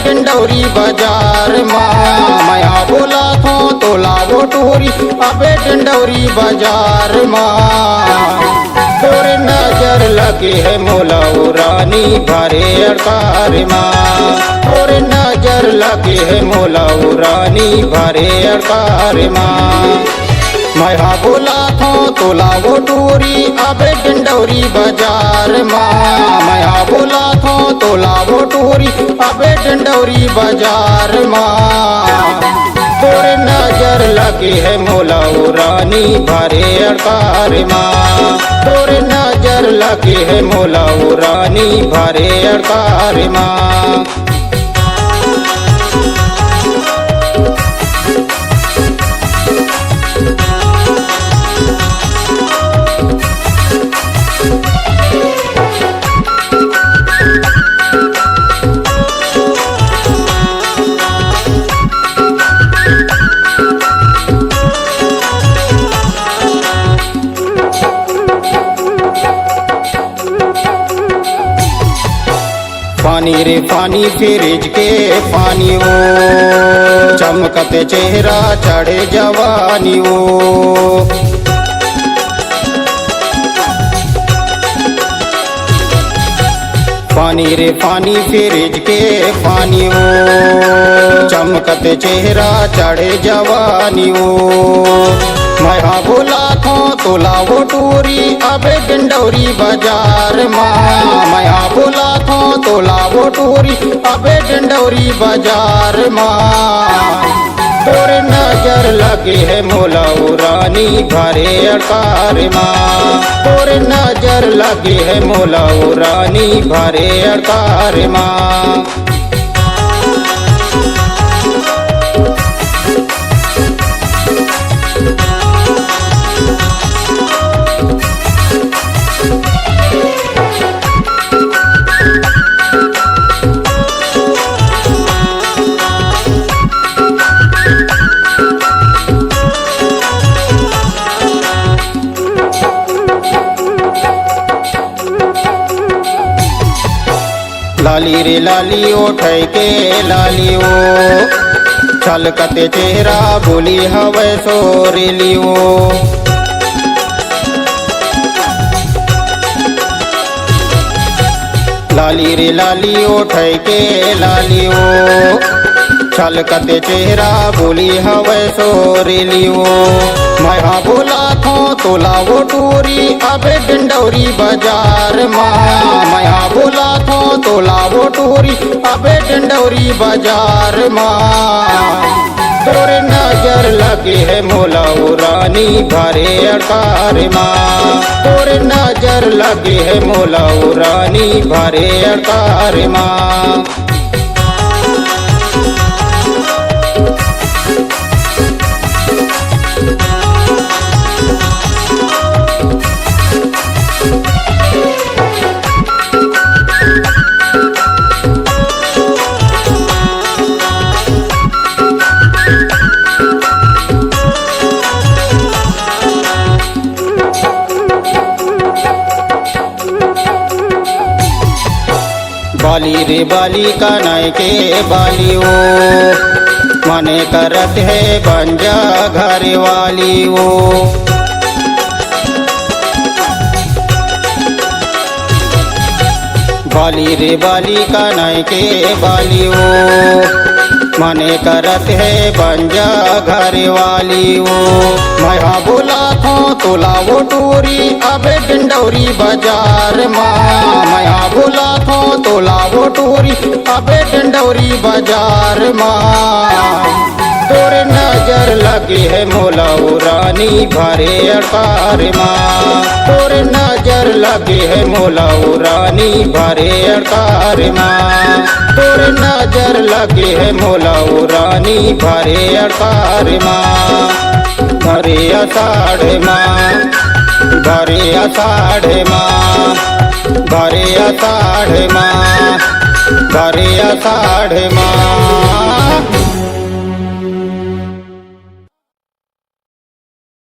डिंडौरी बाजार माँ मैं बोला थो तो लावो टोरी अबे डिंडौरी बाजार माँ तोरे नजर लगे है मोला रानी भरे अड़कार माँ तोरे नजर लगे है मोला रानी भरे अड़कार माँ मैं बोला थो तो लावो टोरी अबे डिंडौरी बाजार माँ मैं बोला थो तो लावो टोरी अबे डिंडौरी बाजार माँ तोरे नजर लगे है मोला रानी भरे अड़कार माँ तोरे नजर लगे है मोला रानी भरे अड़कार माँ पानी रे पानी फ्रिज के पानी वो चमकते चेहरा चढ़े जवानी वो पानी रे पानी फ्रिज के पानी वो चमकते चेहरा चढ़े जवानी वो मैं बोला थो तो लावो टोरी अबे डिंडौरी बाजार माँ मैं बोला थो तो लावो टोरी अबे डिंडौरी बाजार माँ तोरे नजर लगे है मोला रानी भरे अड़कार माँ तोरे नजर लगे है मोला रानी भरे अड़कार माँ लाली रे लाली ओठै के लाली ओ छलकते चेहरा बोली हवे सोरेली ओ लाली रे लाली ओठै के लाली ओ छलकते चेहरा बोली हवे सोरेली ओ मैं बोला थो तो लावो टोरी अबे डिंडौरी बाजार माँ मैं बोला थो तो लावो टोरी अबे डिंडौरी बाजार माँ तोरे नजर लगे है मोला रानी भरे अड़कार माँ तोरे नजर लगे है मोला रानी भरे अड़कार माँ बाली रे बाली कनाई के बाली वो मने करत है बंजा घर वाली वो बाली रे बाली कनाई के बाली वो मने करत है बंजा घर वाली वो मैं बोला थो तो लावो टोरी अबे डिंडौरी बाजार माँ मैं बोला थो तो लावो टोरी अबे डिंडौरी बाजार माँ तोरे नजर लगे है मोला रानी भरे अड़कार माँ तोरे नजर लगे है मोला रानी भरे अड़कार माँ तोरे नजर लगे है मोला रानी भरे अड़कार माँ भरे आषाढ़ माँ भरे आषाढ़ माँ भरे आषाढ़ माँ भरे आषाढ़ माँ।